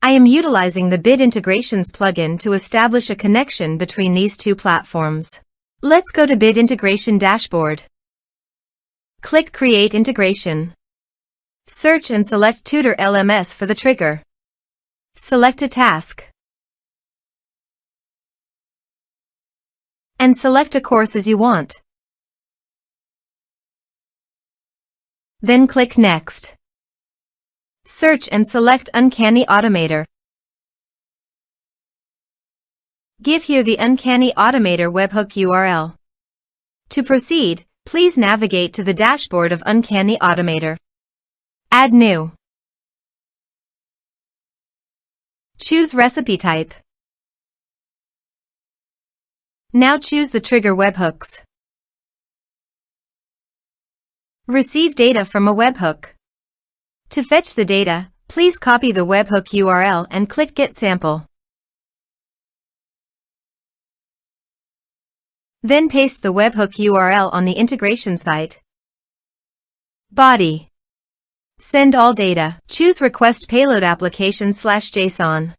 I am utilizing the Bit Integrations plugin to establish a connection between these two platforms. Let's go to Bit Integration Dashboard. Click Create Integration. Search and select Tutor LMS for the trigger. Select a task. And select a course as you want. Then click Next. Search and select Uncanny Automator. Give here the Uncanny Automator webhook URL. To proceed, please navigate to the dashboard of Uncanny Automator. Add New. Choose Recipe Type. Now choose the trigger webhooks. Receive data from a webhook. To fetch the data, please copy the webhook URL and click Get Sample. Then paste the webhook URL on the integration site. Body. Send all data. Choose Request Payload Application/JSON.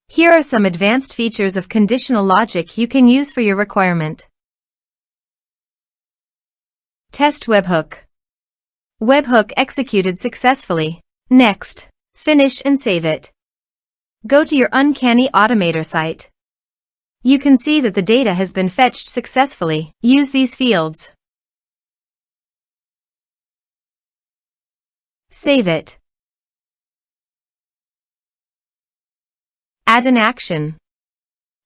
Here are some advanced features of conditional logic you can use for your requirement. Test webhook. Webhook executed successfully. Next. Finish and save it. Go to your Uncanny Automator site. You can see that the data has been fetched successfully. Use these fields. Save it. Add an action.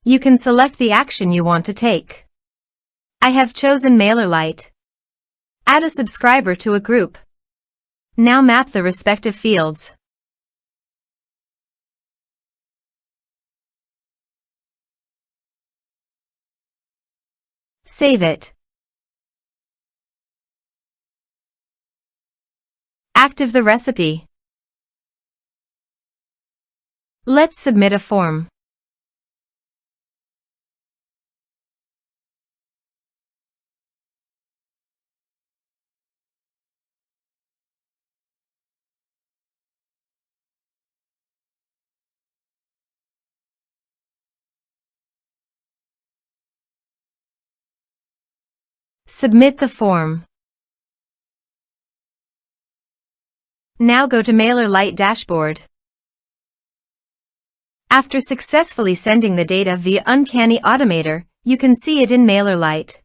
You can select the action you want to take. I have chosen MailerLite. Add a subscriber to a group. Now map the respective fields. Save it. Active the recipe. Let's submit a form. Submit the form. Now go to MailerLite dashboard. After successfully sending the data via Uncanny Automator, you can see it in MailerLite.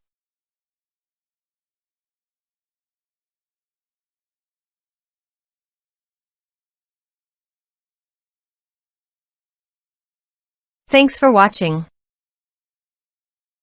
Thanks for watching.